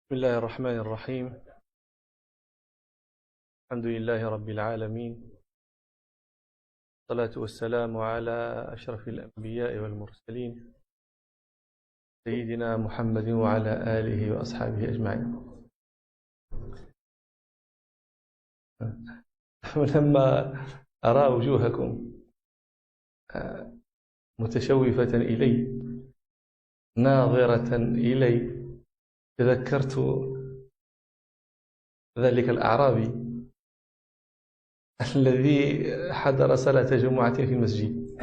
بسم الله الرحمن الرحيم. الحمد لله رب العالمين، والصلاة والسلام على أشرف الأنبياء والمرسلين سيدنا محمد وعلى آله وأصحابه أجمعين. ولما أرى وجوهكم متشوفة إلي ناظرة إلي تذكرت ذلك الأعرابي الذي حضر صلاة جمعة في المسجد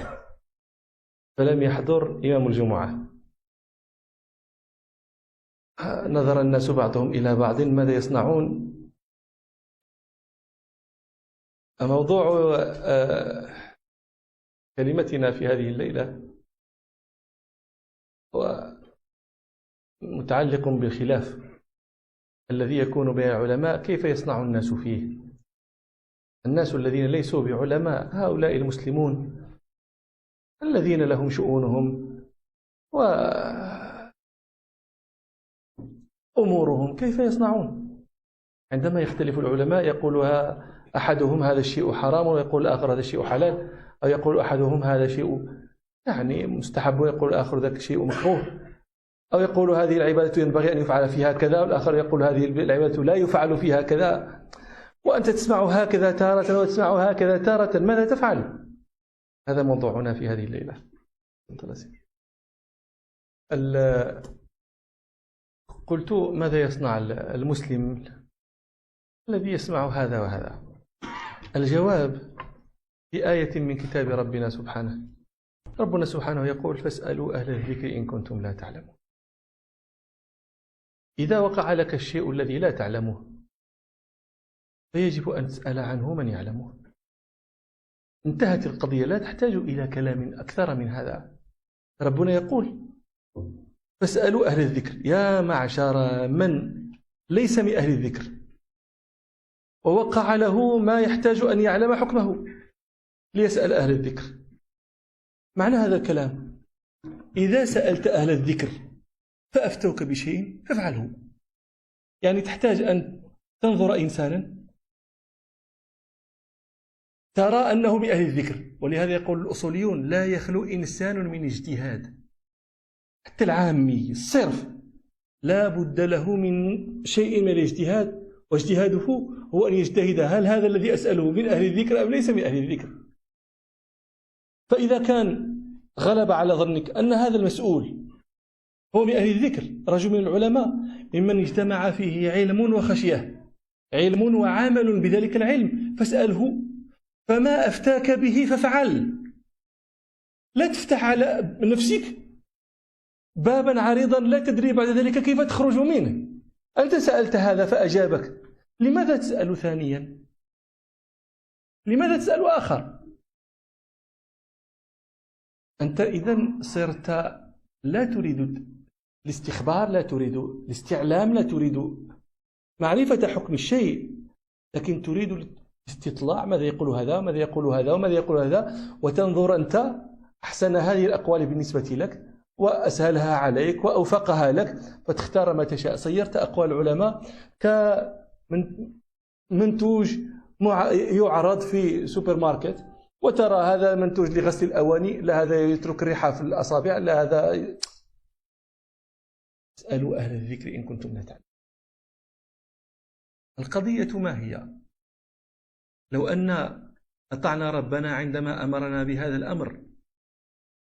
فلم يحضر إمام الجمعة. نظر الناس بعضهم إلى بعض ماذا يصنعون. موضوع كلمتنا في هذه الليلة هو متعلق بالخلاف الذي يكون بين العلماء، كيف يصنع الناس فيه. الناس الذين ليسوا بعلماء، هؤلاء المسلمون الذين لهم شؤونهم وأمورهم، كيف يصنعون عندما يختلف العلماء؟ يقولها أحدهم هذا الشيء حرام ويقول الآخر هذا الشيء حلال، أو يقول أحدهم هذا شيء مستحب ويقول الآخر ذاك شيء مكروه، أو يقول هذه العبادة ينبغي أن يفعل فيها كذا والآخر يقول هذه العبادة لا يفعل فيها كذا، وأنت تسمع هكذا تارة وتسمع هكذا تارة، ماذا تفعل؟ هذا موضوعنا في هذه الليلة. قلت ماذا يصنع المسلم الذي يسمع هذا وهذا؟ الجواب في آية من كتاب ربنا سبحانه. ربنا سبحانه يقول: فاسألوا أهل الذكر إن كنتم لا تعلمون. إذا وقع لك الشيء الذي لا تعلمه فيجب أن تسأل عنه من يعلمه. انتهت القضية، لا تحتاج إلى كلام أكثر من هذا. ربنا يقول: فاسألوا أهل الذكر، يا معشر من ليس من أهل الذكر ووقع له ما يحتاج أن يعلم حكمه ليسأل أهل الذكر. معنى هذا الكلام: إذا سألت أهل الذكر فأفتوك بشيء فافعله. يعني تحتاج أن تنظر إنسانا ترى أنه من أهل الذكر، ولهذا يقول الأصوليون: لا يخلو إنسان من اجتهاد. حتى العامي الصرف لا بد له من شيء من الاجتهاد، واجتهاده هو أن يجتهد هل هذا الذي أسأله من أهل الذكر أم ليس من أهل الذكر. فإذا كان غلب على ظنك أن هذا المسؤول هو من أهل الذكر، رجل من العلماء ممن اجتمع فيه علم وخشية، علم وعمل بذلك العلم، فاسأله، فما أفتاك به فافعل. لا تفتح على نفسك بابا عريضا لا تدري بعد ذلك كيف تخرج منه. أنت سألت هذا فأجابك، لماذا تسأل ثانيا؟ لماذا تسأل آخر؟ أنت إذن صرت لا تريد الاستخبار، لا تريد الاستعلام، لا تريد معرفة حكم الشيء، لكن تريد الاستطلاع، ماذا يقول هذا وماذا يقول هذا وماذا يقول هذا، وتنظر أنت أحسن هذه الأقوال بالنسبة لك وأسهلها عليك وأوفقها لك فتختار ما تشاء. صيرت أقوال العلماء كمنتوج يعرض في سوبر ماركت، وترى هذا منتوج لغسل الأواني، لا هذا يترك ريحة في الأصابع، لا هذا. اسألوا أهل الذكر إن كنتم لا تعلمون. القضية ما هي؟ لو أن أطعنا ربنا عندما أمرنا بهذا الأمر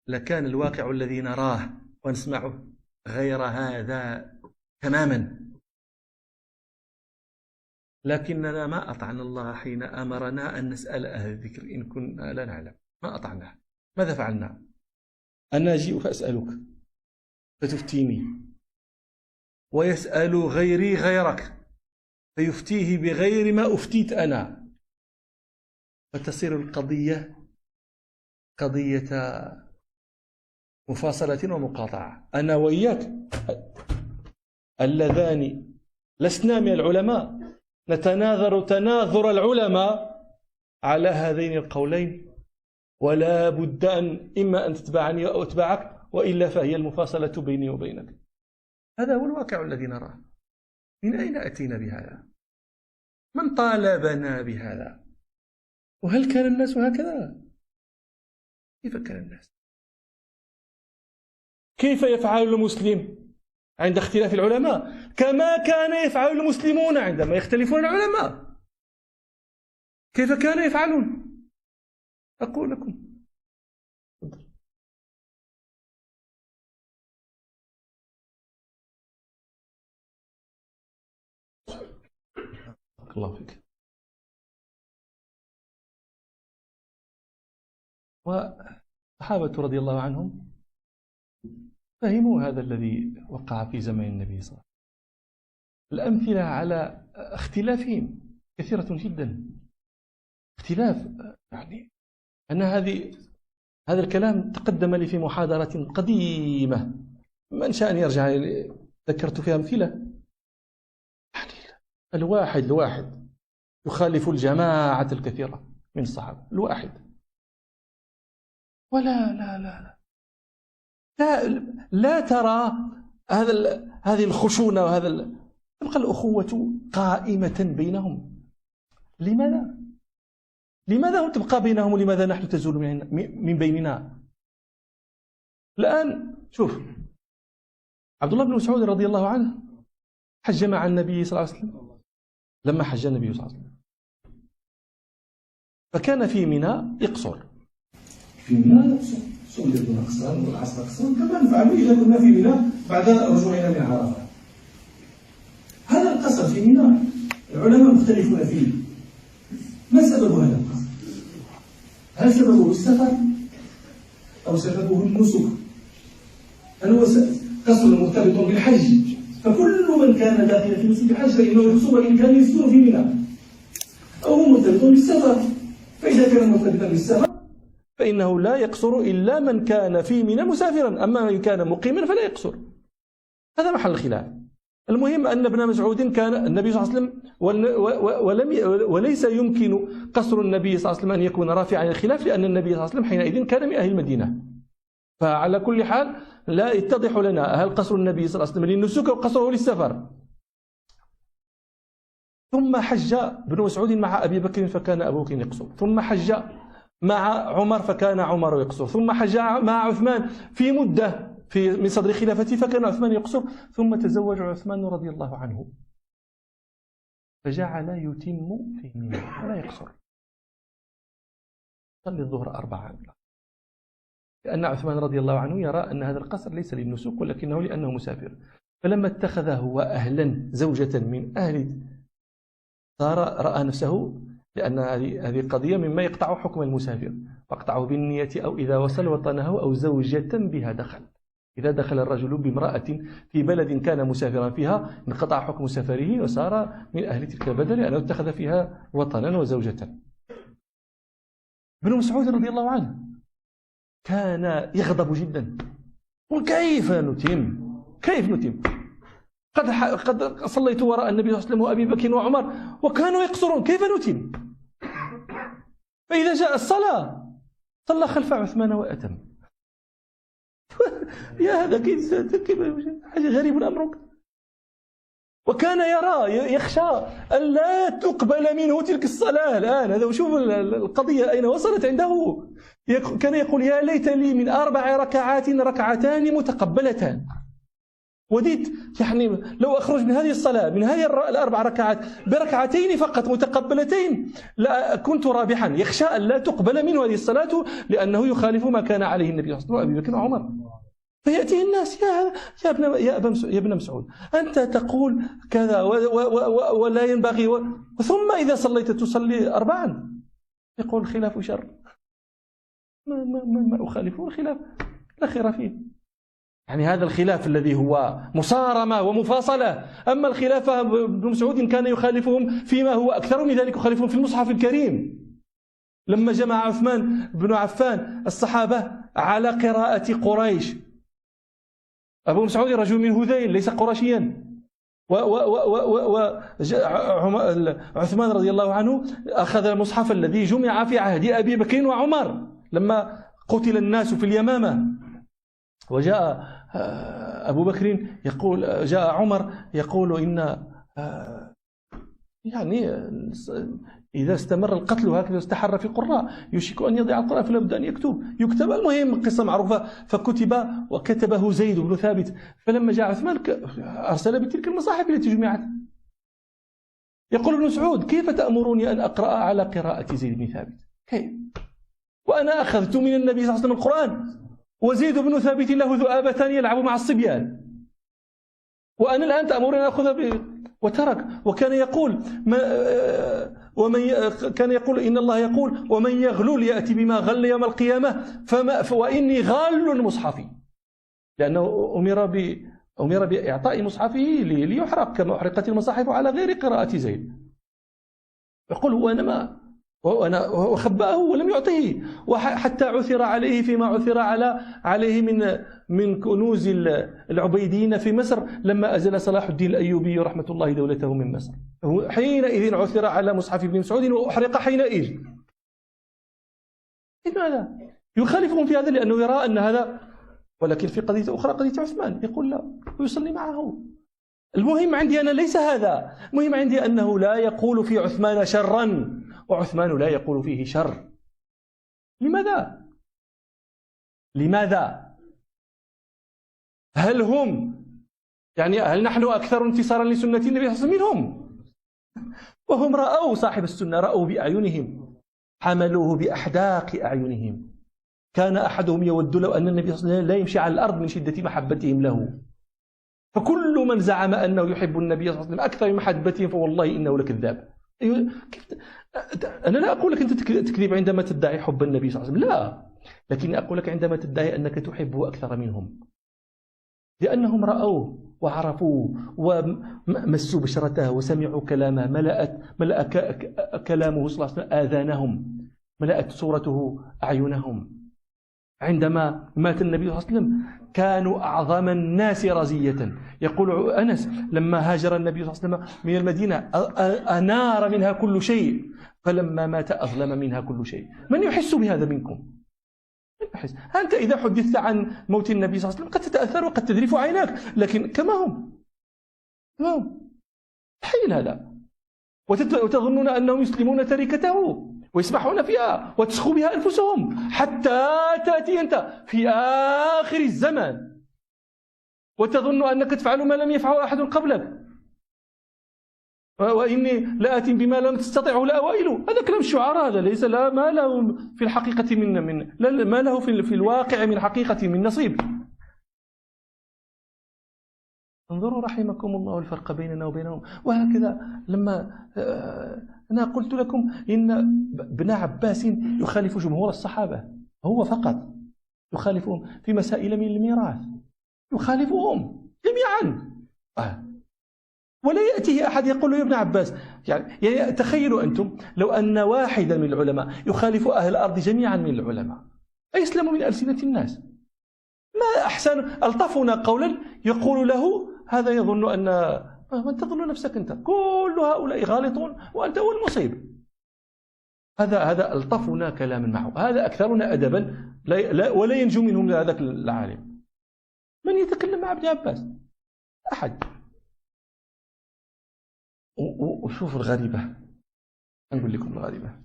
لكان الواقع الذي نراه ونسمعه غير هذا تماما، لكننا ما أطعنا الله حين أمرنا أن نسأل أهل الذكر إن كنا لا نعلم. ما أطعناه. ماذا فعلنا؟ أنا أجيء فأسألك فتفتيني، ويسأل غيري غيرك فيفتيه بغير ما أفتيت أنا، فتصير القضية قضية مفاصلة ومقاطعة. أنا وإياك اللذان لسنا من العلماء نتناظر تناظر العلماء على هذين القولين، ولا بد أن إما أن تتبعني أو أتبعك، وإلا فهي المفاصلة بيني وبينك. هذا هو الواقع الذي نراه. من أين أتينا بهذا؟ من طالبنا بهذا؟ وهل كان الناس هكذا؟ كيف كان الناس؟ كيف يفعل المسلم عند اختلاف العلماء كما كان يفعل المسلمون عندما يختلفون العلماء؟ كيف كانوا يفعلون؟ أقول لكم. الله فيك. والصحابة رضي الله عنهم فهموا هذا الذي وقع في زمن النبي صلى الله عليه وسلم. الأمثلة على اختلافهم كثيرة جدا. اختلاف يعني أن هذا الكلام تقدم لي في محاضرة قديمة، من شاء أن يرجع، ذكرت فيها أمثلة. يعني الواحد يخالف الجماعة الكثيرة من الصحابة، الواحد. ولا لا لا لا لا, لا ترى هذه الخشونة وهذا تبقى الأخوة قائمة بينهم. لماذا هم تبقى بينهم ولماذا نحن تزول من بيننا؟ الآن شوف، عبد الله بن مسعود رضي الله عنه حج مع النبي صلى الله عليه وسلم. لما حج النبي صلى الله عليه وسلم فكان في منى يقصر. في منى يقصر، صلي العصر والعصر يقصر كما نفعل إذا كنا في منى بعد رجوعنا من عرفة. هذا القصر في منى العلماء مختلفون فيه. ما سبب هذا القصر؟ هل سببه السفر أو سببه النسك؟ هل هو قصر مرتبط بالحج فكل من كان داخل في نسك الحج فإنه يقصر وإن كان يسكن في منى، أو هو مرتبط بالسفر؟ فإذا كان مرتبطا بالسفر فإنه لا يقصر إلا من كان في منى مسافرا، أما من كان مقيما فلا يقصر. هذا محل الخلاف. المهم أن ابن مسعود كان النبي صلى الله عليه وسلم وليس يمكن قصر النبي صلى الله عليه وسلم أن يكون رافعا الخلاف، لأن النبي صلى الله عليه وسلم حينئذ كان من أهل المدينة. فعلى كل حال لا يتضح لنا هل قصر النبي صلى الله عليه وسلم للنسك أو قصره للسفر. ثم حج ابن مسعود مع أبي بكر فكان أبو بكر يقصر، ثم حج مع عمر فكان عمر يقصر، ثم حج مع عثمان في مدة من صدر خلافته فكان عثمان يقصر، ثم تزوج عثمان رضي الله عنه فجعل يتم في منى ولا يقصر. صلي الظهر 4 لأن عثمان رضي الله عنه يرى أن هذا القصر ليس للنسك ولكنه لأنه مسافر. فلما اتخذه هو أهلا زوجة من أهل صار رأى نفسه، لأن هذه قضية مما يقطع حكم المسافر، فاقطعه بالنية أو إذا وصل وطنه أو زوجة بها دخل. إذا دخل الرجل بامرأة في بلد كان مسافرا فيها انقطع حكم سفره وصار من أهل تلك البلد لأنه اتخذ فيها وطنا وزوجة. ابن مسعود رضي الله عنه كان يغضب جدا. وكيف نتم؟ كيف نتم؟ قد صليت وراء النبي صلى الله عليه وسلم وأبي بكر وعمر وكانوا يقصرون، كيف نتم؟ فإذا جاء الصلاة صلى خلف عثمان وأتم. يا هذا كيف حاجة غريب أمرك. وكان يرى يخشى أن لا تقبل منه تلك الصلاة. الآن هذا وشوف القضية أين وصلت عنده. كان يقول يا ليت لي من 4 ركعات ركعتان متقبلتان. وديت يعني لو أخرج من هذه الصلاة من هذه 4 ركعات بركعتين فقط متقبلتين لا كنت رابحا. يخشى أن لا تقبل منه هذه الصلاة لأنه يخالف ما كان عليه النبي صلى الله عليه وسلم وأبي بكر وعمر. فيأتيه الناس يا ابن مسعود أنت تقول كذا ولا ينبغي ثم إذا صليت تصلي 4. يقول الخلاف شر، ما أخالفه الخلاف لا خير فيه. يعني هذا الخلاف الذي هو مصارمة ومفاصلة. أما الخلافة ابن مسعود كان يخالفهم فيما هو أكثر من ذلك، يخالفهم في المصحف الكريم. لما جمع عثمان بن عفان الصحابة على قراءة قريش، أبو مسعود رجل من هذيل ليس قرشيا، وعثمان رضي الله عنه أخذ المصحف الذي جمع في عهد أبي بكر وعمر لما قتل الناس في اليمامة. وجاء أبو بكر يقول، جاء عمر يقول إن يعني إذا استمر القتل هكذا استحر في القراء يوشك أن يضيع القرآن فلا بد أن يكتب. المهم قصة معروفة، فكتب وكتبه زيد بن ثابت. فلما جاء عثمان أرسل بتلك المصاحف التي جمعت. يقول ابن مسعود: كيف تأمروني أن أقرأ على قراءة زيد بن ثابت؟ كيف وأنا أخذت من النبي صلى الله عليه وسلم القرآن وزيد بن ثابت له ذؤابتان يلعب مع الصبيان، وأنا الآن تأمرني أن أخذ وترك. وكان يقول كان يقول إن الله يقول: ومن يغلل يأتي بما غل يوم القيامة وإني غال مصحفي، لأنه أمر بإعطاء مصحفه ليحرق كما أحرقت المصاحف على غير قراءة زيد. يقول وأنا وخبأه ولم يعطيه، وحتى عثر عليه فيما عثر عليه من كنوز العبيديين في مصر لما أزل صلاح الدين الأيوبي رحمة الله دولته من مصر. حينئذ عثر على مصحف ابن مسعود وأحرق حينئذ. لماذا؟ يخالفهم في هذا لأنه يرى أن هذا، ولكن في قضية أخرى قضية عثمان يقول لا ويصلي معه. المهم عندي أنا ليس هذا، المهم عندي أنه لا يقول في عثمان شرا وعثمان لا يقول فيه شر. لماذا؟ هل نحن أكثر انتصارا لسنة النبي صلى الله عليه وسلم منهم؟ وهم رأوا صاحب السنة، رأوا بأعينهم، حملوه بأحداق أعينهم. كان أحدهم يود لو أن النبي صلى الله عليه وسلم لا يمشي على الأرض من شدة محبتهم له. فكل من زعم أنه يحب النبي صلى الله عليه وسلم أكثر من محبتهم فوالله إنه لكذاب. أنا لا أقول لك أنت تكذب عندما تدعي حب النبي صلى الله عليه وسلم، لا، لكن أقول لك عندما تدعي أنك تحبه أكثر منهم، لأنهم رأوه وعرفوه ومسوا بشرته وسمعوا كلامه، ملأ كلامه صلى الله عليه وسلم آذانهم، ملأت صورته أعينهم. عندما مات النبي صلى الله عليه وسلم كانوا أعظم الناس رزية. يقول أنس: لما هاجر النبي صلى الله عليه وسلم من المدينة أنار منها كل شيء، فلما مات أظلم منها كل شيء. من يحس بهذا منكم؟ من يحس؟ أنت إذا حدثت عن موت النبي صلى الله عليه وسلم قد تتأثر وقد تذرف عيناك، لكن كما هم حين هذا، وتظنون أنهم يسلمون تركته ويسبحون فيها وتسخو بها أنفسهم حتى تأتي أنت في آخر الزمان وتظن أنك تفعل ما لم يفعل أحد قبلك. وإني لآت بما لم تستطعه الأوائل. هذا كلام الشعراء، هذا ليس ما له في الحقيقة ما له في الواقع من حقيقة من نصيب. انظروا رحمكم الله الفرق بيننا وبينهم. وهكذا لما أنا قلت لكم إن ابن عباس يخالف جمهور الصحابة، هو فقط يخالفهم في مسائل من الميراث، يخالفهم جميعا. ولا يأتيه أحد يقول له يا ابن عباس. يعني تخيلوا أنتم لو أن واحدا من العلماء يخالف أهل الأرض جميعا من العلماء، أيسلم من ألسنة الناس؟ ما أحسن ألطفنا قولا يقول له هذا يظن أن من تظن نفسك أنت، كل هؤلاء غالطون وأنت هو المصيب. هذا ألطفنا كلاما معه، هذا أكثرنا أدبا ولا ينجو منهم هذاك العالم. من يتكلم مع ابن عباس؟ أحد. وشوف الغريبة، أقول لكم الغريبة.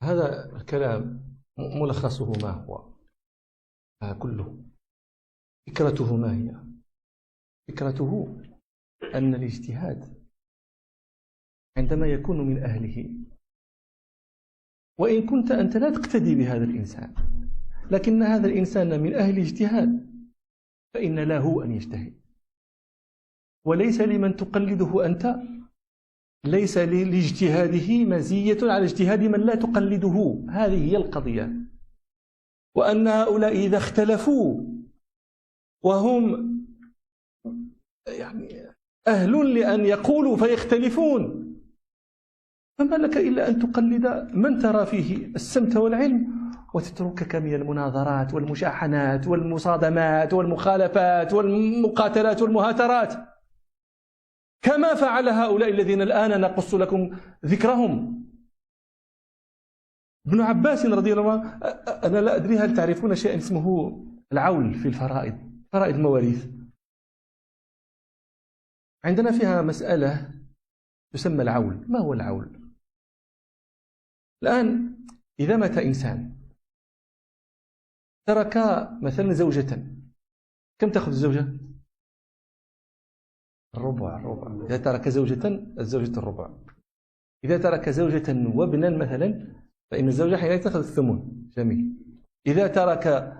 هذا الكلام ملخصه ما هو؟ كله فكرته ما هي؟ فكرته أن الاجتهاد عندما يكون من أهله، وإن كنت أنت لا تقتدي بهذا الإنسان، لكن هذا الإنسان من أهل الاجتهاد، فإن له أن يجتهد، وليس لمن تقلده أنت، ليس لاجتهاده مزية على اجتهاد من لا تقلده. هذه هي القضية. وأن هؤلاء إذا اختلفوا وهم يعني أهل لأن يقولوا فيختلفون، فما لك إلا أن تقلد من ترى فيه السمت والعلم، وتتركك من المناظرات والمشاحنات والمصادمات والمخالفات والمقاتلات والمهاترات، كما فعل هؤلاء الذين الآن نقص لكم ذكرهم. ابن عباس رضي الله عنه، أنا لا أدري هل تعرفون شيئا اسمه العول في الفرائض، فرائض المواريث. عندنا فيها مسألة تسمى العول. ما هو العول؟ الآن إذا مات إنسان ترك مثلا زوجة، كم تأخذ الزوجة؟ الربع. إذا ترك زوجة، الزوجة الربع. إذا ترك زوجة وابنا مثلا فإن الزوجة حينئذ تأخذ الثمن. جميل. إذا ترك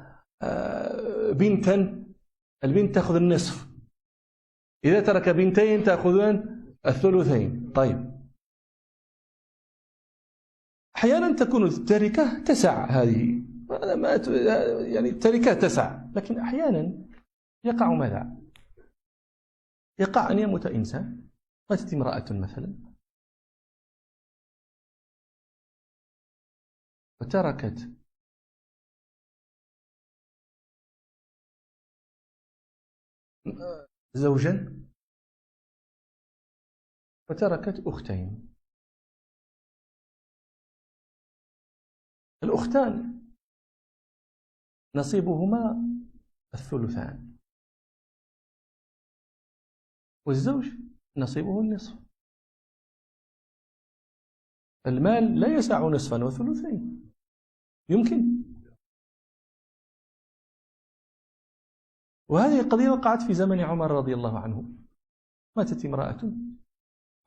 بنتا، البنت تأخذ النصف. إذا ترك بنتين تأخذان الثلثين. طيب، أحيانا تكون التركة تسع، هذه يعني التركة تسع، لكن أحيانا يقع ماذا؟ يقع أن يموت إنسان، ماتت امرأة مثلا وتركت زوجا وتركت أختين. الأختان نصيبهما الثلثان، والزوج نصيبه النصف. المال لا يسع نصفا وثلثين، يمكن. وهذه القضية وقعت في زمن عمر رضي الله عنه. ماتت امرأة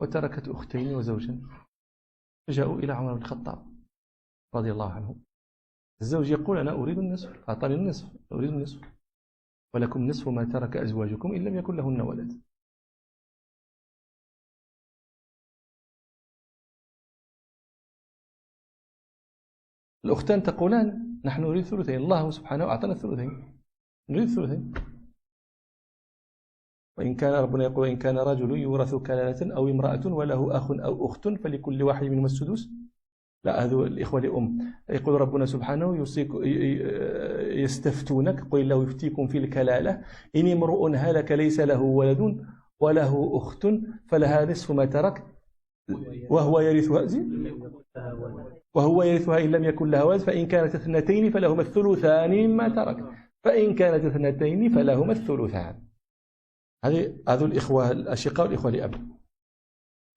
وتركت أختين وزوجا، فجاءوا إلى عمر بن الخطاب رضي الله عنه. الزوج يقول: أنا أريد النصف، أعطاني النصف، أريد النصف، ولكم نصف ما ترك أزواجكم إن لم يكن لهن ولد. الأختان تقولان: نحن نريد ثلثين، الله سبحانه أعطانا الثلثين، نريد الثلثين. وإن كان ربنا يقول: إن كان رجل يورث كلالة أو امرأة وله أخ أو أخت فلكل واحد منهما السدس. لا، هذا الإخوة لأم. يقول ربنا سبحانه: يستفتونك قل الله يفتيكم في الكلالة إن امرؤ هلك ليس له ولد وله أخت فلها نصف ما ترك وهو يرثها إن لم يكن لها ولد فإن كانت اثنتين فلهما الثلثان مما ترك فإن كانت اثنتين فلهما الثلثان. هذو الإخوة الأشقاء والإخوة لأب.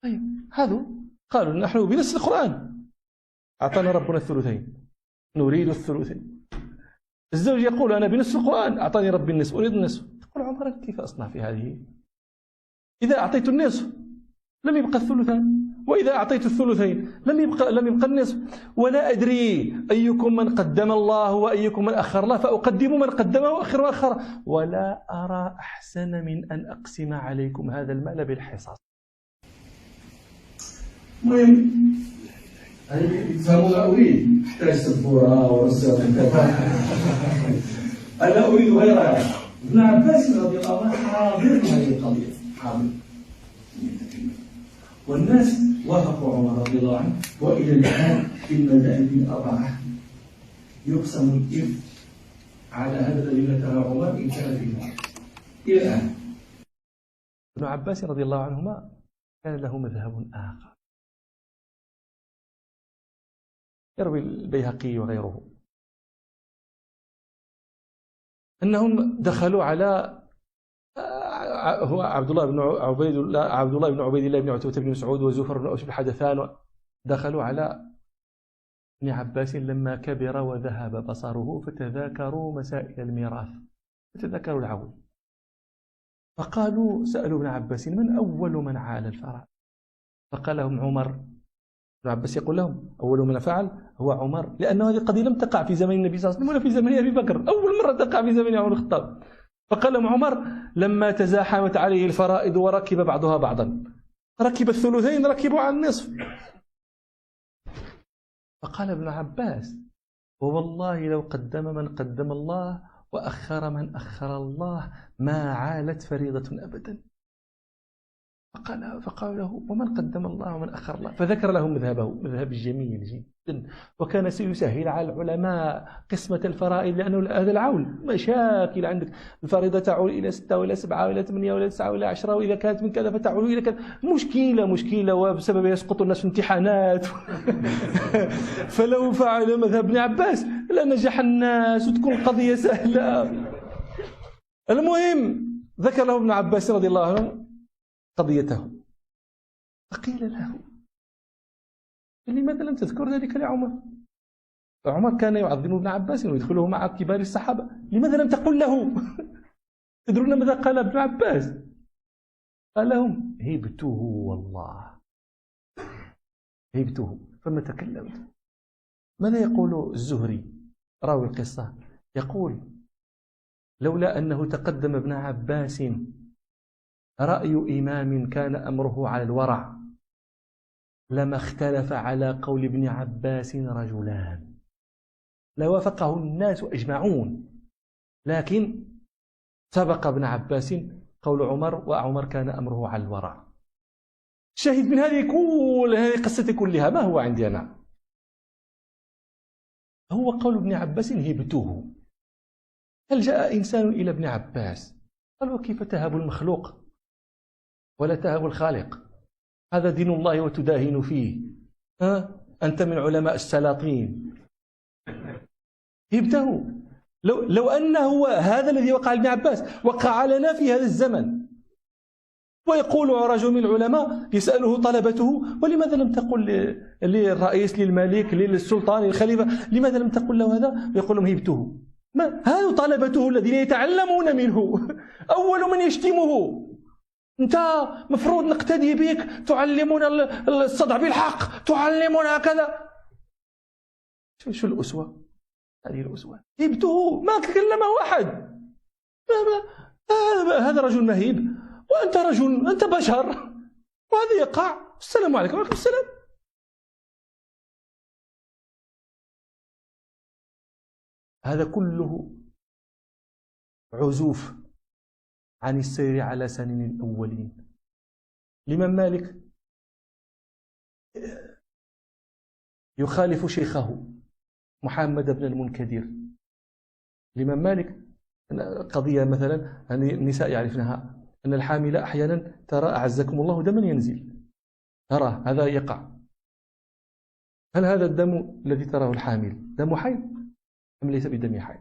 طيب، هذو قالوا: نحن بنص القرآن أعطانا ربنا الثلثين، نريد الثلثين. الزوج يقول: أنا بنص القرآن أعطاني ربي النصف، أريد النصف. تقول عمر: كيف أصنع في هذه؟ إذا أعطيت النصف لم يبقى الثلثان، وإذا أعطيت الثلثين لم يبقى النصف، ولا أدري أيكم من قدم الله وأيكم من أخر الله، فأقدم من قدمه وأخر وأخر، ولا أرى أحسن من أن أقسم عليكم هذا المال بالحصاص. المهم، فهو لا أريد أحتاج سبورة ورسالة. أنا أريد غير هذا. ابن عباس رضي الله عنه حاضر هذه القضية، حاضر، والناس وافقوا عمر رضي الله عنه. وإلى الآن في المذاهب الأربعة يقسم الإثم على هذا الذي ذكره عمر إن كان في المال. إلى الآن ابن عباس رضي الله عنهما كان له مذهب آخر، يروي البيهقي وغيره أنهم دخلوا على هو عبد الله بن عبيد الله بن عتبة بن مسعود وزفر بن أوس الحدثان، دخلوا على ابن عباس لما كبر وذهب بصره، فتذاكروا مسائل الميراث، فتذاكروا العول، فقالوا: سألوا ابن عباس: من أول من عال الفرائض؟ فقال لهم عمر. ابن عباس يقول لهم: أول من فعل هو عمر، لأن هذه القضية لم تقع في زمن النبي صلى الله عليه وسلم ولا في زمن أبي بكر، أول مرة تقع في زمن عمر الخطاب. فقال لهم عمر: لما تزاحمت عليه الفرائض وركب بعضها بعضا، ركب الثلثين ركبوا على النصف. فقال ابن عباس: ووالله لو قدم من قدم الله وأخر من أخر الله ما عالت فريضة أبدا. فقال له: ومن قدم الله ومن أخر الله؟ فذكر لهم مذهبه، مذهب جميل جدا، وكان سيسهل على العلماء قسمة الفرائض، لأنه هذا العول مشاكل عندك، الفريضة تعول إلى 6 وإلى 7 وإلى 8 وإلى 9 وإلى 10، وإذا كانت من كذا فتعول إلى كذا، مشكلة وبسبب يسقط الناس في امتحانات. فلو فعل مذهب ابن عباس لنجح الناس وتكون القضية سهلة. المهم ذكر له ابن عباس رضي الله عنه قضيته. فقيل له: لماذا لم تذكر ذلك لعمر؟ عمر كان يعظم ابن عباس ويدخله مع كبار الصحابة، لماذا لم تقل له؟ تدرون ماذا قال ابن عباس؟ قال لهم: هبته والله، هبته فما تكلمت. ماذا يقول الزهري راوي القصة؟ يقول: لولا أنه تقدم ابن عباس رأي إمام كان أمره على الورع لما اختلف على قول ابن عباس رجلان، لوافقه الناس أجمعون، لكن سبق ابن عباس قول عمر، وعمر كان أمره على الورع. شاهد من هذه قصتي كلها ما هو عندي أنا؟ هو قول ابن عباس هبته. هل جاء إنسان إلى ابن عباس قال: وكيف تهب المخلوق ولا تهب الخالق؟ هذا دين الله وتداهن فيه، أنت من علماء السلاطين. هبته. لو أنه هذا الذي وقع لابن عباس وقع لنا في هذا الزمن، ويقول رجل من العلماء يسأله طلبته: ولماذا لم تقل للرئيس، للملك، للسلطان، للخليفة، لماذا لم تقل له هذا؟ يقول لهم: هبته. ما هذا طلبته الذين يتعلمون منه، أول من يشتمه: أنت مفروض نقتدي بك، تعلمنا الصدع بالحق، تعلمنا كذا. شو الأسوة؟ هذه الأسوة. هبته، ما تكلم واحد. هذا رجل مهيب، وأنت رجل، أنت بشر، وهذا يقع. السلام عليكم. وعليكم السلام. هذا كله عزوف عن السير على سنن الأولين. الإمام مالك يخالف شيخه محمد بن المنكدر. الإمام مالك قضية مثلا النساء يعرفنها، أن الحامل أحيانا ترى أعزكم الله دما ينزل، ترى هذا يقع. هل هذا الدم الذي تراه الحامل دم حيض أم ليس بدم حيض؟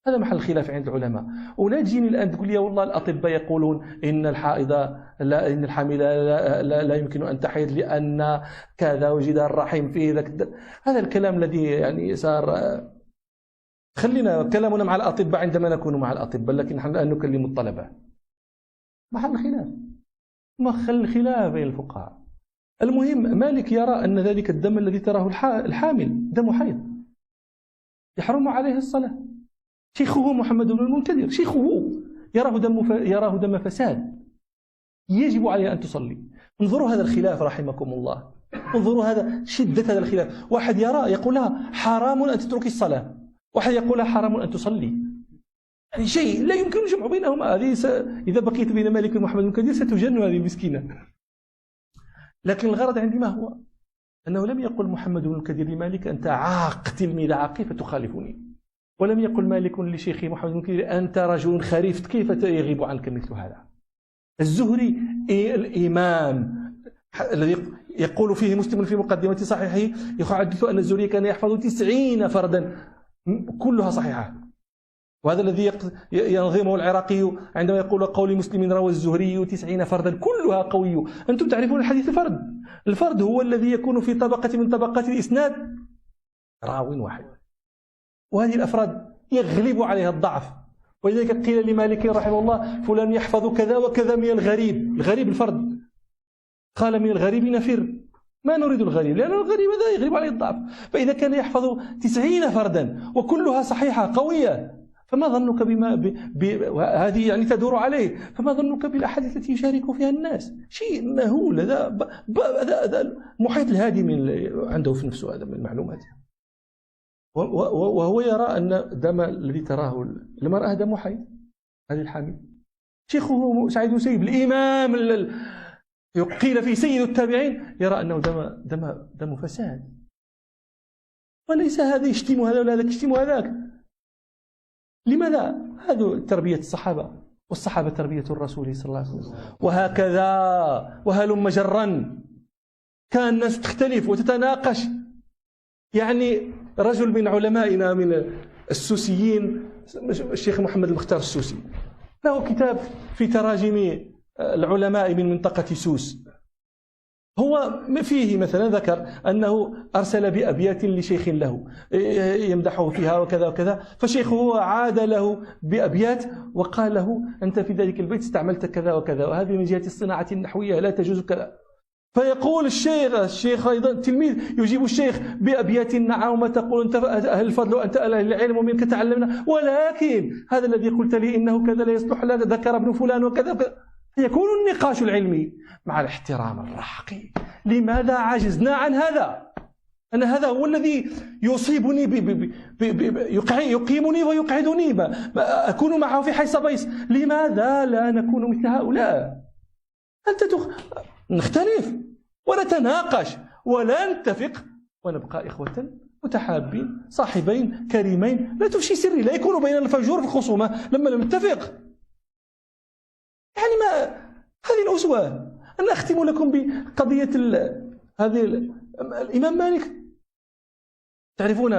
هذا محل خلاف عند العلماء. ولا تجيني الآن تقول لي والله الأطباء يقولون إن الحائض لا، إن الحامل لا يمكن أن تحيض لأن كذا وجد الرحم فيه ذاك. هذا الكلام الذي يعني صار. خلينا كلامنا مع الأطباء عندما نكون مع الأطباء، لكن نحن الآن نكلم الطلبة. محل خلاف، محل خلاف بين الفقهاء. المهم مالك يرى أن ذلك الدم الذي تراه الحامل دم حيض يحرم عليه الصلاة. شيخه محمد بن المنكدر، شيخه يراه دم فساد، يجب عليه أن تصلي. انظروا هذا الخلاف رحمكم الله، انظروا هذا شدة هذا الخلاف. واحد يقول لها حرام أن تتركي الصلاة، واحد يقول لها حرام أن تصلي. يعني شيء لا يمكن الجمع بينهما. إذا بقيت بين مالك ومحمد بن المنكدر ستجن هذه المسكينة. لكن الغرض عندي ما هو؟ أنه لم يقل محمد بن المنكدر لمالك: أنت عاق، تلميذ عاقي فتخالفني. ولم يقل مالك لشيخي محمد بن المنكدر: أنت رجل خريف، كيف يغيب عنك مثل هذا؟ الزهري الإمام الذي يقول فيه مسلم في مقدمة صحيحه، يحدث أن الزهري كان يحفظ 90 فردا كلها صحيحة. وهذا الذي ينظمه العراقي عندما يقول: قول مسلم روى الزهري 90 فردا كلها قوي. أنتم تعرفون الحديث الفرد هو الذي يكون في طبقة من طبقات الإسناد راو واحد، وهذه الأفراد يغلب عليها الضعف. ولذلك قيل لمالك رحمه الله: فلان يحفظ كذا وكذا من الغريب الفرد. قال: من الغريب نفر، ما نريد الغريب، لأن الغريب هذا يغلب عليه الضعف. فإذا كان يحفظ 90 فردا وكلها صحيحة قوية، فما ظنك هذه يعني تدور عليه، فما ظنك بالأحاديث التي يشارك فيها الناس؟ شيء مهول. هذا محيط الهادي عنده في نفسه هذا من المعلومات. وهو يرى أن الدم الذي تراه المرأة دم حيض، هذه الحامل. شيخه سعيد بن المسيب الإمام قيل في سيد التابعين يرى أنه دم فساد. وليس هذا يشتم هذا ولا هذاك يشتم هذاك. لماذا؟ هذا تربية الصحابة، والصحابة تربية الرسول صلى الله عليه وسلم. وهكذا وهلم جرا كان الناس تختلف وتتناقش. يعني رجل من علمائنا من السوسيين، الشيخ محمد المختار السوسي، له كتاب في تراجم العلماء من منطقة سوس، هو فيه مثلا ذكر أنه أرسل بأبيات لشيخ له يمدحه فيها وكذا وكذا، فشيخه عاد له بأبيات وقال له أنت في ذلك البيت استعملت كذا وكذا، وهذه من جهة الصناعة النحوية لا تجوز كذا. فيقول الشيخ أيضا التلميذ يجيب الشيخ بأبيات نعم تقول أنت أهل الفضل وأنت أهل العلم ومنك تعلمنا، ولكن هذا الذي قلت لي إنه كذا لا يصلح لك، ذكر ابن فلان وكذا وكذا. يكون النقاش العلمي مع الاحترام الراقي. لماذا عجزنا عن هذا؟ أن هذا هو الذي يصيبني يقيمني ويقعدني، أكون معه في حيص بيص. لماذا لا نكون مثل هؤلاء؟ نختلف ونتناقش ولا نتفق ونبقى إخوة متحابين صاحبين كريمين، لا تفشي سري، لا يكون بيننا الفجور في الخصومة لما لم نتفق. يعني ما هذه الأسوة. أنا أختم لكم بقضية الإمام مالك. تعرفون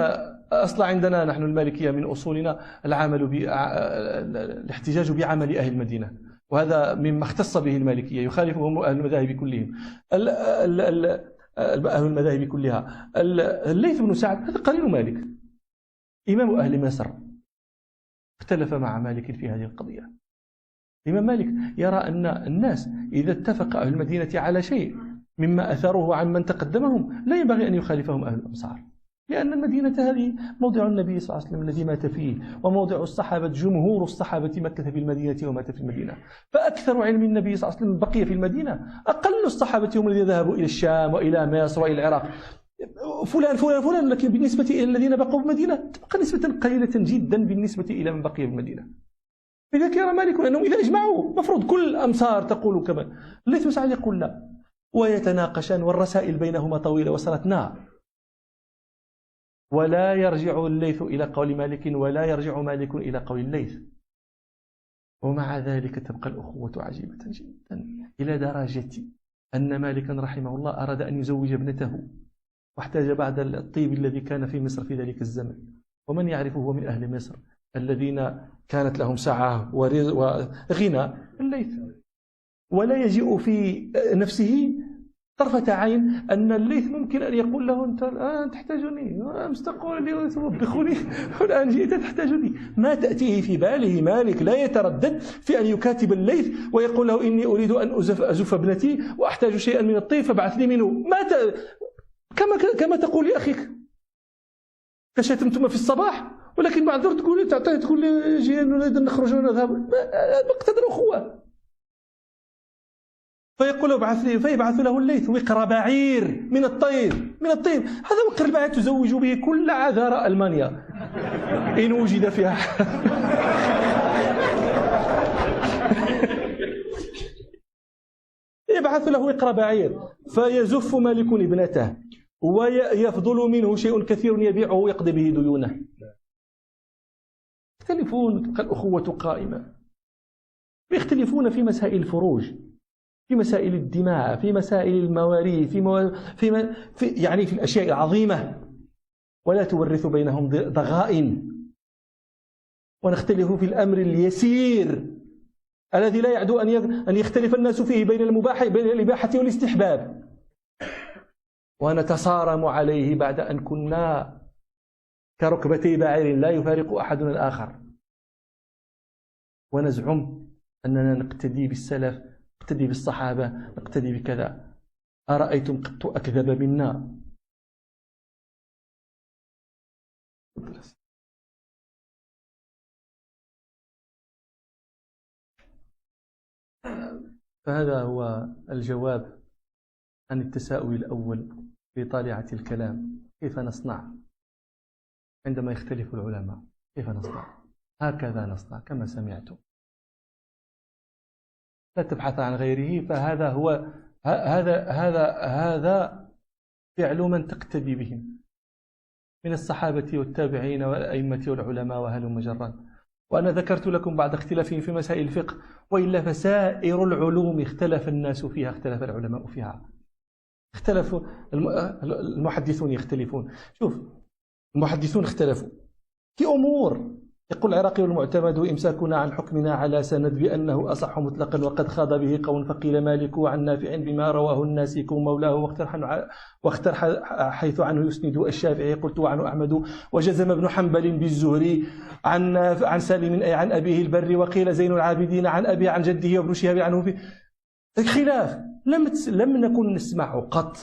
أصلا عندنا نحن المالكية من أصولنا الاحتجاج بعمل أهل المدينة، وهذا مما اختص به المالكية، يخالفهم أهل المذاهب كلهم، أهل المذاهب كلها. الليث بن سعد هذا قرين مالك، إمام أهل مصر، اختلف مع مالك في هذه القضية. الإمام مالك يرى أن الناس إذا اتفق أهل المدينة على شيء مما أثروه عن من تقدمهم لا ينبغي أن يخالفهم أهل الأمصار، لأن المدينة هذه موضع النبي صلى الله عليه وسلم الذي مات فيه، وموضع الصحابة، جمهور الصحابة مكث في المدينة ومات في المدينة، فأكثر علم النبي صلى الله عليه وسلم بقي في المدينة. أقل الصحابة هم الذين ذهبوا إلى الشام وإلى مصر وإلى العراق، فلان فلان فلان، لكن بالنسبة إلى الذين بقوا في المدينة تبقى نسبة قليلة جدا بالنسبة إلى من بقي في المدينة. لذلك يرى مالك أنهم إذا أجمعوا مفروض كل الأمصار تقول كما. الليث بن سعد يقول لا، ويتناقشان والرسائل بينهما طويلة وصلت نار، ولا يرجع الليث إلى قول مالك ولا يرجع مالك إلى قول الليث. ومع ذلك تبقى الأخوة عجيبة جدا، إلى درجة أن مالكا رحمه الله أراد أن يزوج ابنته، واحتاج بعد الطيب الذي كان في مصر في ذلك الزمن، ومن يعرفه هو من أهل مصر الذين كانت لهم سعة وغنى، الليث، ولا يجيء في نفسه طرفة عين أن الليث ممكن أن يقول له أنت الآن تحتاجني، أمس تقول لي توبخني والآن جئت تحتاجني. ما تأتيه في باله مالك، لا يتردد في أن يكاتب الليث ويقول له إني أريد أن أزف ابنتي وأحتاج شيئا من الطيب فابعث لي منه. كما تقول لأخيك، كشتمتم في الصباح ولكن بعد ذلك تقول لي جينا نريد أن نخرج ونذهب، مقتضى الأخوة. فيقول له ابعث لي، فيبعث له الليث وقر بعير من الطيب، هذا وقر البعير تزوج به كل عذارى ألمانيا إن وجد فيها. يبعث له وقر بعير فيزف مالك ابنته ويفضل منه شيء كثير يبيعه ويقضي به ديونه. يختلفون، تبقى الأخوة قائمة. يختلفون في مسائل الفروج، في مسائل الدماء، في مسائل المواريث، يعني في الأشياء العظيمة، ولا تورث بينهم ضغائن. ونختلف في الأمر اليسير الذي لا يعدو أن يختلف الناس فيه بين الإباحة والاستحباب، ونتصارم عليه بعد أن كنا كركبتي بعير لا يفارق أحدنا الآخر، ونزعم أننا نقتدي بالسلف، نقتدي بالصحابة، نقتدي بكذا. أرأيتم قط أكذب منا؟ فهذا هو الجواب عن التساؤل الأول في طالعة الكلام: كيف نصنع عندما يختلف العلماء؟ كيف نصنع؟ هكذا نصنع كما سمعتم، لا تبحث عن غيره، فهذا هو هذا فعل من تقتدي بهم من الصحابة والتابعين والأئمة والعلماء وهلم جرا. وأنا ذكرت لكم بعد اختلافهم في مسائل الفقه، وإلا فسائر العلوم اختلف الناس فيها، اختلف العلماء فيها، اختلفوا. المحدثون يختلفون، شوف، المحدثون اختلفوا في أمور يقول العراقي: والمعتمد إمساكنا عن حكمنا على سند بأنه أصح مطلقا، وقد خاض به قوم، فقيل مالك عن نافع بما رواه الناسك مولاه، واقترح حيث عنه يسند الشافعي، قلت عنه أحمد، وجزم ابن حنبل بالزهري عن سالم أي عن أبيه البر، وقيل زين العابدين عن أبي عن جده، وابن شهاب عنه في خلاف لم نكن نسمع قط،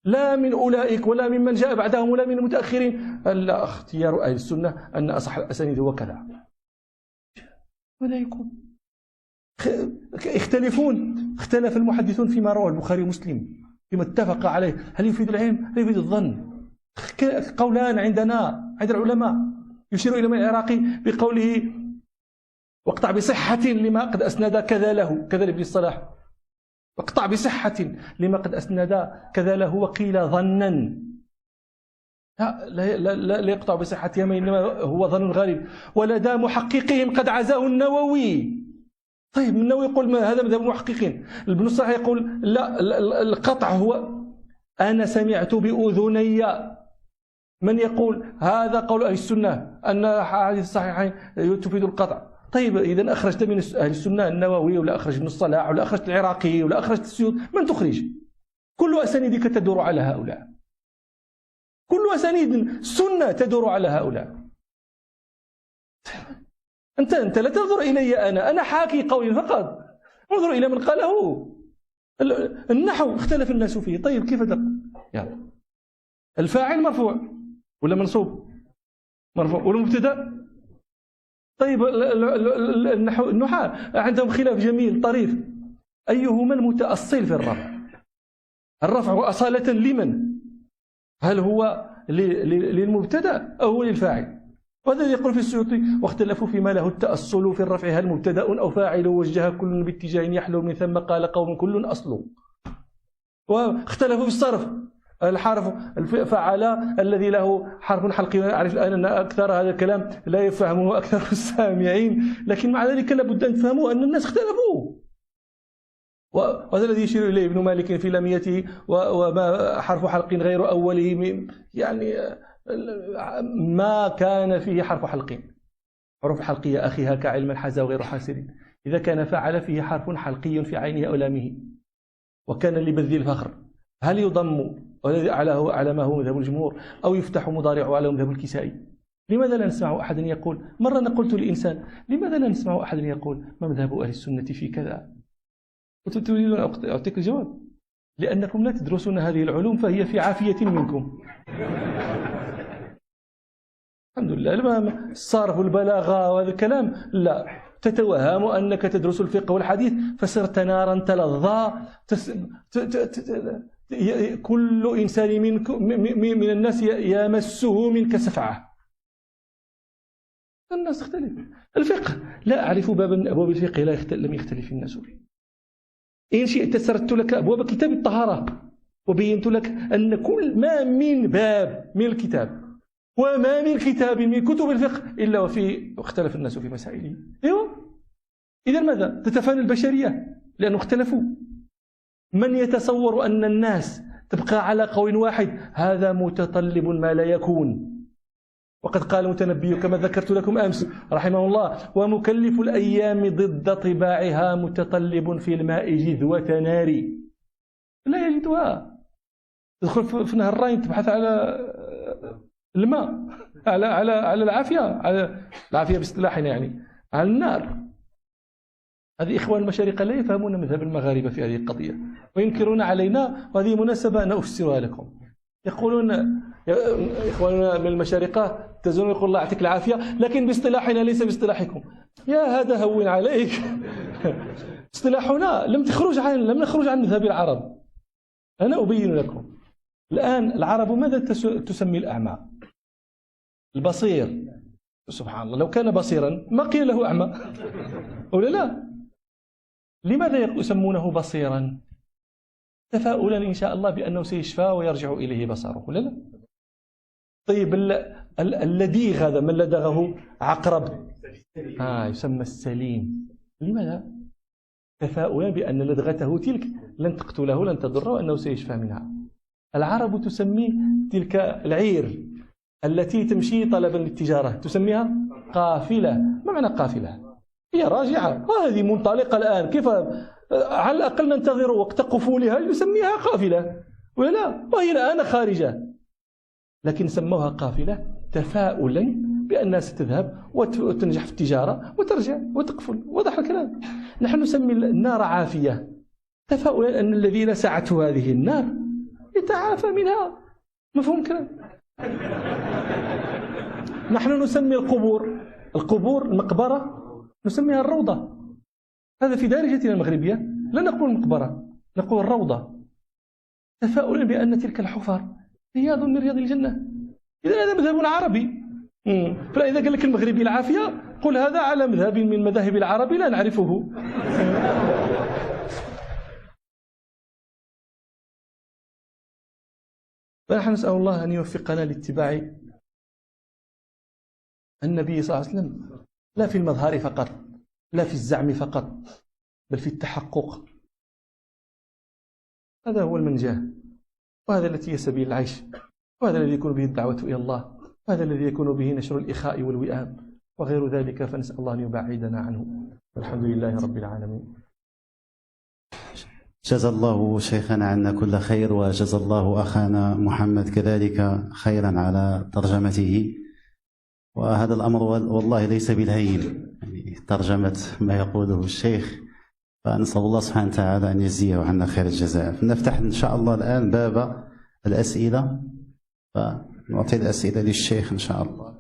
لا من أولئك ولا ممن جاء بعدهم ولا من المتأخرين، لا اختيار أهل السنة أن أصح الأسانيد هو كذا. ولا يكون اختلف المحدثون فيما رواه البخاري ومسلم، فيما اتفق عليه، هل يفيد العلم هل يفيد الظن؟ قولان عند العلماء. يشير إلى من العراقي بقوله: واقطع بصحة لما قد أسند كذا له، كذا لابن الصلاح، واقطع بصحة لما قد أسند كذا له، وقيل ظنا. لا يقطع بصحة، إنما هو ظن غالب، ولدى محققهم قد عزاه النووي. طيب النووي يقول هذا مذهب المحققين، ابن الصلاح يقول لا، القطع هو أنا سمعت بأذني من يقول هذا قول أهل السنة أن حديث الصحيحين تفيد القطع. طيب إذا أخرجت من أهل السنة النووي، ولا أخرج ابن الصلاح، ولا أخرجت العراقي، ولا أخرجت السيوط، من تخرج؟ كل أسانيدك تدور على هؤلاء، كل أسانيد السنة تدور على هؤلاء. أنت لا تنظر إلي أنا حاكي قولي فقط، انظر إلى من قاله. النحو اختلف الناس فيه، طيب كيف تقول؟ يعني الفاعل مرفوع ولا منصوب؟ مرفوع. والمبتدأ؟ طيب النحاة عندهم خلاف جميل طريف، أيهما المتأصل في الرفع؟ الرفع أصالة لمن؟ هل هو للمبتدأ أو هو للفاعل؟ وهذا يقول في السيوطي: واختلفوا فيما له التأصل في الرفع، هل مبتدأ أو فاعل، ووجه كل باتجاه يحلو، من ثم قال قوم كل أصل. واختلفوا في الصرف، الحرف فعل الذي له حرف حلقي، أعرف الآن أن أكثر هذا الكلام لا يفهمه أكثر السامعين، لكن مع ذلك لابد أن تفهموا أن الناس اختلفوا. وهذا الذي يشير إليه ابن مالك في لاميته: وما حرف حلق غير أوله، يعني ما كان فيه حرف حلق. حروف حلقية أخيها كعلم حاز وغير حاسر، إذا كان فعل فيه حرف حلقي في عينه أو لامه، وكان لبذي الفخر، هل يضم والذي على ما هو مذهب الجمهور، أو يفتح مضارعه على مذهب الكسائي؟ لماذا لا نسمع أحدا يقول، مرة أنا قلت للإنسان: لماذا لا نسمع أحدا يقول ما مذهب أهل السنة في كذا؟ وتريدون أن أعطيك الجواب: لأنكم لا تدرسون هذه العلوم، فهي في عافية منكم. الحمد لله. الصرف والبلاغة وهذا الكلام لا، تتوهم أنك تدرس الفقه والحديث فصرت نارا تلظى. كل إنسان من الناس يمسه منك سفعة. الناس تختلف. الفقه لا أعرف بابا من أبواب الفقه لم يختلف الناس فيه. إن شئت سردت لك أبواب كتاب الطهارة، وبينت لك أن كل ما من باب من الكتاب وما من كتاب من كتب الفقه إلا وفي اختلف الناس في مسائله. أيوة. إذا ماذا؟ تتفانى البشرية لأنه اختلفوا. من يتصور أن الناس تبقى على قول واحد؟ هذا متطلب ما لا يكون. وقد قال المتنبي كما ذكرت لكم أمس رحمه الله: ومكلف الأيام ضد طباعها، متطلب في الماء جذوة نار لا يجدها. تدخل في نهر الراين تبحث على الماء، على العافية، على العافية باصطلاحنا، يعني على النار. هذه إخوان المشارقة لا يفهمون مذهب المغاربة في هذه القضية، وينكرون علينا، وهذه مناسبة أن أفسرها لكم. يقولون إخواننا من المشارقة تزون، يقول الله يعطيك العافية، لكن باصطلاحنا ليس باصطلاحكم. يا هذا هون عليك. اصطلاحنا لم نخرج عن مذهب العرب. أنا أبين لكم الآن العرب ماذا تسمي الأعمى؟ البصير. سبحان الله، لو كان بصيرا ما قيل له أعمى ولا لا؟ لماذا يسمونه بصيرا؟ تفاؤلا إن شاء الله بأنه سيشفى ويرجع إليه بصره، ولا لا؟ طيب اللديغ هذا من لدغه عقرب يسمى السليم. لماذا؟ تفاؤلا بأن لدغته تلك لن تقتله لن تضره وأنه سيشفى منها. العرب تسمي تلك العير التي تمشي طلبا للتجارة تسميها قافلة. ما معنى قافلة؟ هي راجعة وهذه منطلقة الآن، كيف على الأقل ننتظر وقت قفولها نسميها قافلة، ولا وهي الآن خارجة، لكن سموها قافلة تفاؤلا بأنها ستذهب وتنجح في التجارة وترجع وتقفل. واضح الكلام. نحن نسمي النار عافية تفاؤلا أن الذين سعته هذه النار يتعافى منها. مفهوم الكلام؟ نحن نسمي القبور المقبرة نسميها الروضة. هذا في دارجتنا المغربية، لا نقول المقبرة، نقول الروضة، تفاؤلا بأن تلك الحفر رياض من رياض الجنة. إذا هذا مذهب عربي. فإذا قال لك المغربي العافية قل هذا على مذهب من مذاهب العرب لا نعرفه. فنحن نسأل الله أن يوفقنا لاتباع النبي صلى الله عليه وسلم، لا في المظهر فقط، لا في الزعم فقط، بل في التحقق. هذا هو المنجاة، وهذا التي هي سبيل العيش، وهذا الذي يكون به الدعوة إلى الله، وهذا الذي يكون به نشر الإخاء والوئام وغير ذلك. فنسأل الله أن يبعدنا عنه، والحمد لله رب العالمين. جزا الله شيخنا عنا كل خير، وجزا الله أخانا محمد كذلك خيرا على ترجمته. وهذا الأمر والله ليس بالهين، يعني ترجمة ما يقوله الشيخ، فنسأل الله سبحانه وتعالى أن يجزيه عنا خير الجزاء. نفتح إن شاء الله الآن باب الأسئلة، فنعطي الأسئلة للشيخ إن شاء الله.